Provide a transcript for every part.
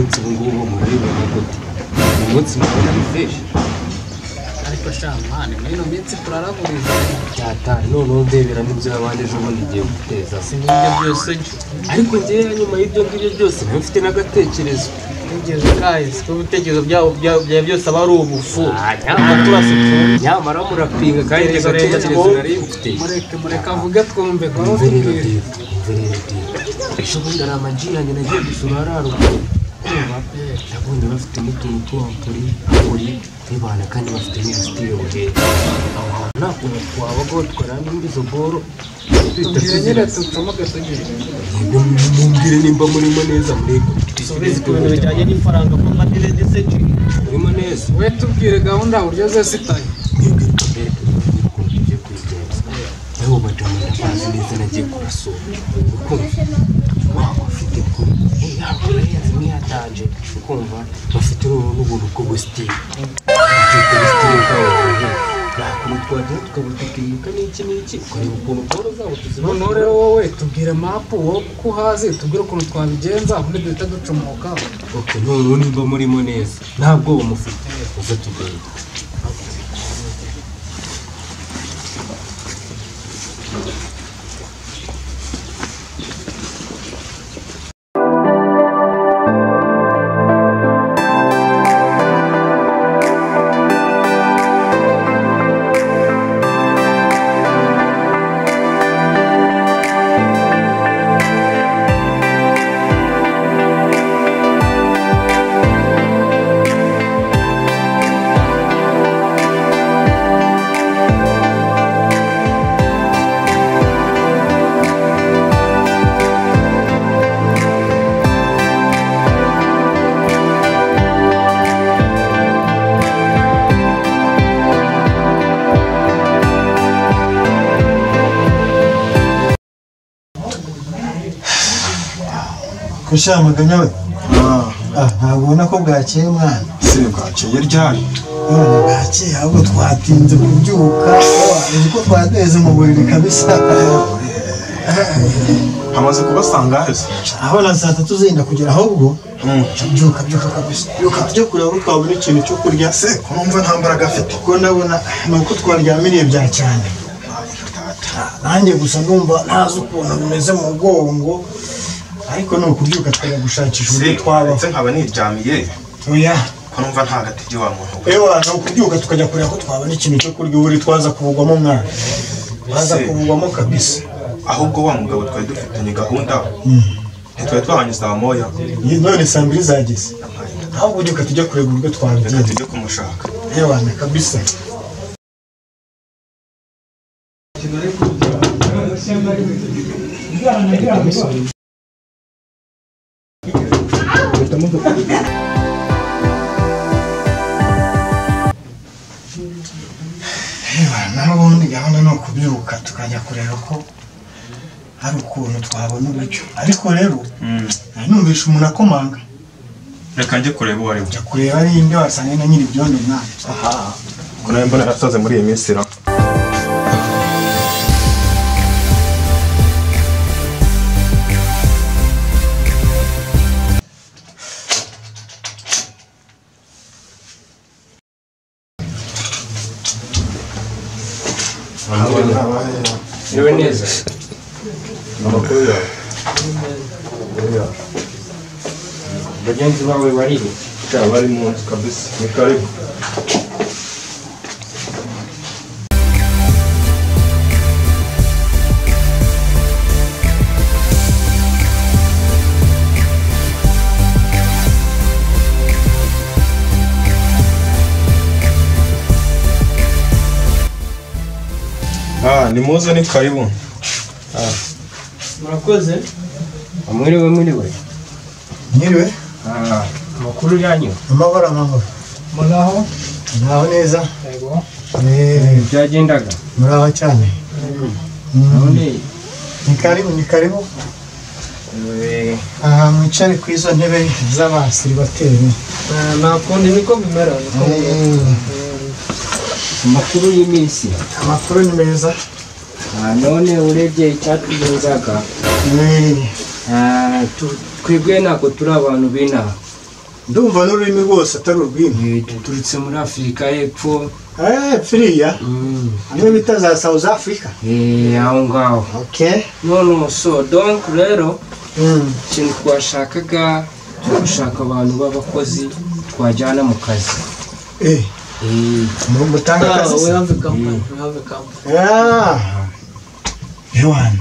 umunsi ngubu murabibona gute umunsi mubona ni fresh ariko shamane mwino minsi turaraburiza cyata none ndebera n'ibyo abandi ejo bundi igiye guteza sinibyo byose ariko njyewe nyuma y'ibyo ngibyo byose ntafite n'agatekerezo nigeze kahise ko ibitekerezo bya byose aba ari ubufu nyamara murapinga kandi agatekerezo nari mfite mureka avuge twumve ko mverere ejo bundi ari amajiranye nagiye gusura hararuguru nabonye bafite n'utuntu tw'ampuri bibana kandi bafite n'ibisitire buhera aho hantu nta kuntu twabaga batwara n'imbizo boro tubwire nyine tucomoke tugire mumbwire nimba murimo neza murego subizi ku bintu bijyanye n'ifaranga ko matire ndetse murimo neza we tubwire gahunda uburyo zose itaye mwebwe tubereke ukuntu tugiye kwigenza yewe bajama ndabazi neza nagiye kurasura ukumva waba ufite kuri yakurenze niyatanje ukumva bafite n'ubuntu bw'ubusitire ubusitire bwabo nakuru twagiye tukabutekinika n'iki ukareba ukuntu bworo zabo tuzima noneho rero wowe tubwire mapu wowe kuko uhazi tubwire ukuntu twabigenza ubundi duhita ducomoka noneho nimba murimo neza nta bwoba mufite uze tugenda Kushamaganya we ntabwo ubona ko bwakeye mwana se bwakeye ryari bwakeye ahubwo twatinze kubyuka uzi ko twadeze mu buriri kabisa hamaze kubasanga hese aho na saa 3 zenda kugera ahubwo byuka kabisa byuka tujye kureba ko twabona ikintu cyo kurya se ko numva nta mbaraga afite ko ndabona ni uko twaryamiriye bya cyane nanjye gusa ndumva ntazi ukuntu bimeze mu mugongo ariko no kubyuka twajya gushakisha uburyo twaba ndetse nkaba niryamiye oya ko numva nta gatege wa muntu ewa no kubyuka tukajya kureba ko twabona ikintu cyo kurya uri twaza kuvugwamo mwana twaza kuvugwamo kabisa ahubwo wa mugabo twari dufitanye gahunda ntitwari twahanye saa moya none saa 2 zageze ahubwo ubyuka tujya kureba uburyo twabigenza reka tujye kumushaka ewa na kabisa n'ubundi gahunda ni ukubyuka tukajya kureba ko hari ukuntu twabona uburyo ariko rero numvisha umuntu akomanga reka njye kureba uwo ari we ujya kureba ari inde wasanga na nyiri ibyondo mwana ko nawe mbona yarasaze muri iyi minsi ra yewe neza amakuru yawe bagenzi bawe barihe bari mu nzu kabisa ni karibu ni muze ni karibu murakoze mwiriwe nyiriwe amakuru yanyu amahoro muraho neza byagendaga muraho cyane none ni karibu aha mwicare ku izo ntebe z'abasiribateri nakundi niko bimera amakuru y'iminsi amakuru ni meza none urebye icyatugenzaga twebwe ntabwo turi abantu b'inaha ndumva n'ururimi rwose atari urw'ino. duturutse muri Afurika y'Epfo. Firiya hamwe bita za South Africa. Aho ngaho. Okay. No so donc rero ikintu twashakaga gushaka abantu b'abakozi twajyana mu kazi. Mutanga akazi. We have a company. Yohana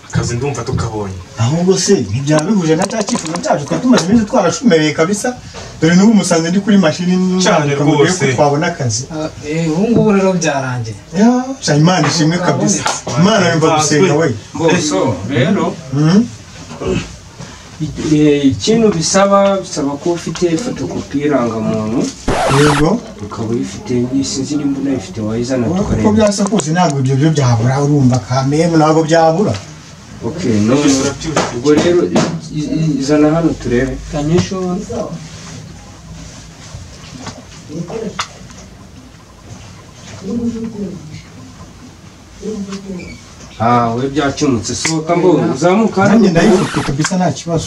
akazi ndumva tukabonye. ahubwo se ntibyaba bihuje na cya cyifuzo cyacu twari tumaze iminsi twarashumereye kabisa dore n'ubu musanze ndi kuri mashini cyane rwose twabona akazi. ubu ngubu rero byarangiye. Imana ishimwe kabisa. Imana yumva gusenga we. So rero ikintu bisaba ko ufite fotokopi irangamuntu. Yego ukaba uyifite sinzi nimba unayifite wayizana tukareba. Uko byasa kose ntabwo ibyo byo byabura urumva kameme ntabwo byabura. Okay, no ubwo rero izana hano turebe. Kanyisho we byacumutse sohoka mbo uzamuka nanjye ndayifite kabisa nta kibazo.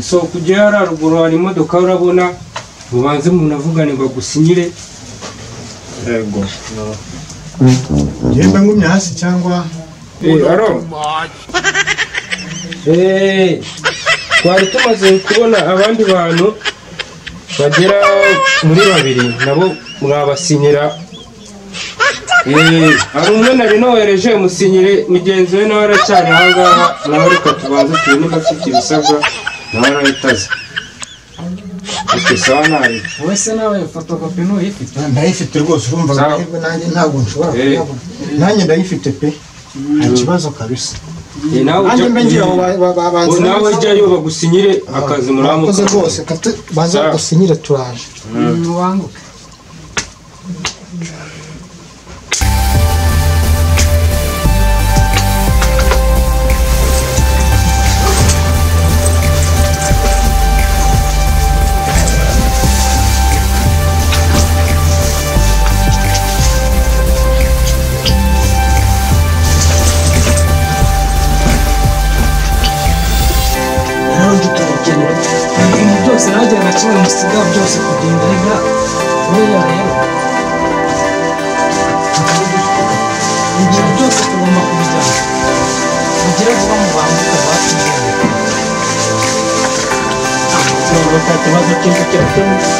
So kujya haruguru hari imodoka urabona ubanze umuntu avugane bagusinyire. Yego. Ngenda ngumya hasi cyangwa aro twari tumaze kubona abandi bantu bagera muri 2 nabo mwabasinyira. hari umwe nari nohereje musinyire mugenzi we nawe aracyari ahangaha nawe reka tubanze tubone niba afite ibisabwa nawe arahitaza. sawa nabi wese nawe fotokopi n'uyifite. ndayifite rwose urumva nanjye ntabwo nshobora kuyabona. nanjye ndayifite pe nta kibazo kabisa. nawe ujyayo bagusinyire akazi muramuka rwose baza bagusinyire turaje. wanguke byose nagiye nacyo musiga byose kugenda rega weya rero ibyo byose tugomba kubijyana mugire vuba mu bantu batugenda ikibazo cy'inzu kirakemutse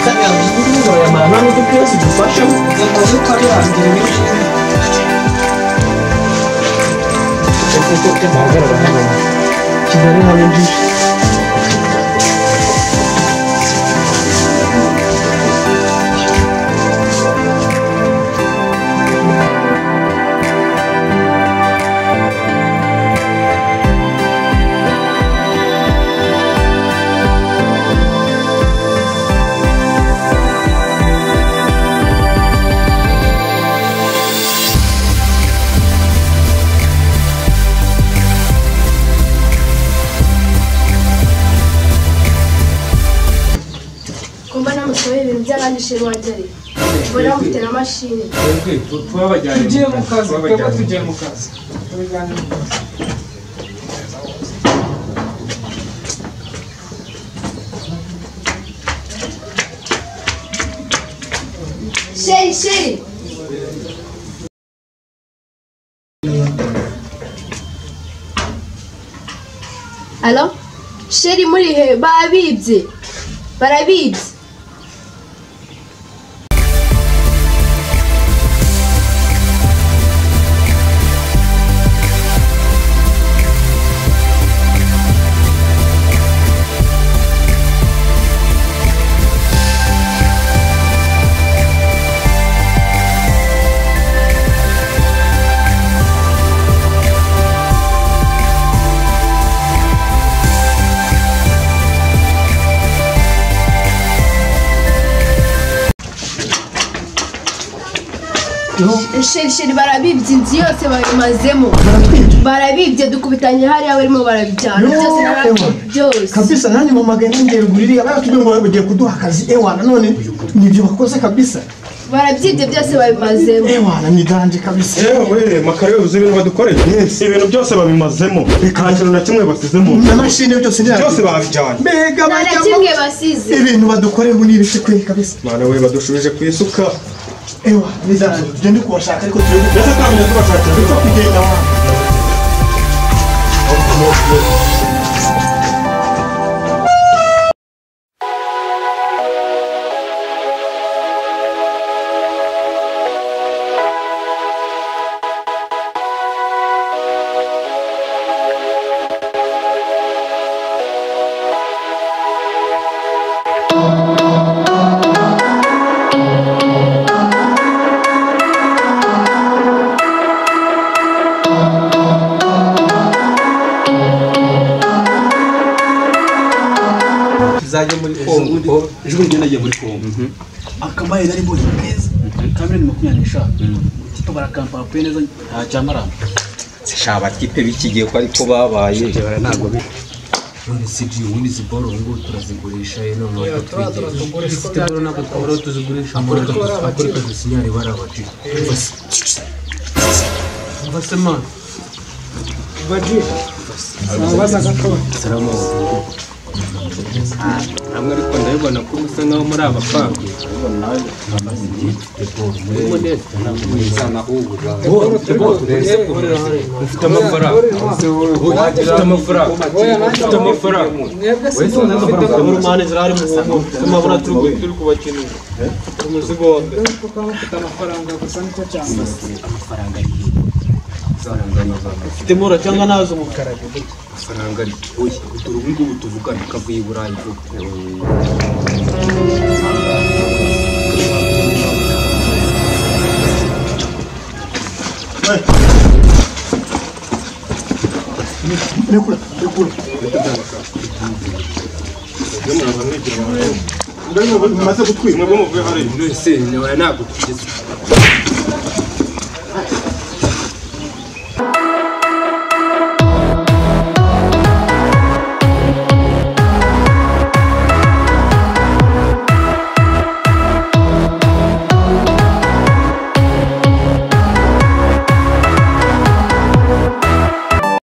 kariya bintu y'amana n'uko byose dufasha ngo karirangira ibintu kuko cyagaragara hano Kigali habe byinshi. by'abanyeshuri wagere bora mutera mashini tugiye mu kazi twebwe tugiye mu kazi sheri Allo sheri muri he barabibye sheri barabibye inzu yose babimazemo barabibye dukubitanye hariya barimo barabijyana byose narabyo byose kabisa nani mu magana ngere guriri abayatubwe ngo bagiye kuduha akazi ewana none nibyo bakoze kabisa barabyibye byose babimazemo. Ewana ni danje kabisa. Yewe makare uzi ibintu badukoreye ibintu byose babimazemo nta kintu na kimwe basizemo N'amashini byose byose babijyanye mbega Nta na kimwe basize. ibintu badukoreye ubu ni ibiki kwe kabisa. mwana we badushubije ku isuka Ewa ni danje tugende kubashaka ariko turi mbese twamenye tubashakira gupfa kugenda wa. tuzajya muri Kongo ejo bundi nagiye muri Kongo Akabaye nari mbonye keza. Kamera ni 25. Tito barakampa pe neza nta cyamaramba. zishaba tipe bikigiye ko ariko babaye ntabwo none CG ubundi ziboro ngo turazigurisha none dufite boro ntabwo twabura tuzigurisha akoreka dusinyare barabati base man Baji. Sabaza gato. salamu hamwe ariko ndabibona ko musa nkaho muri abapanga murimo neza ntabwo mwisana ahubwo ufite amafaranga ufite amafaranga wese ufite Urumane zirari mu mabura turi kubakinira. Umuzigo wonde. Ufite amafaranga gusa nicyo cyangwa amafaranga ufite mura cyangwa nazo umukaraga. amafaranga ari oya dore ubu ngubu tuvugana ukavuye i Burayi Rekura. maze gutwima muvuye hariya mbese ntabwo tugeze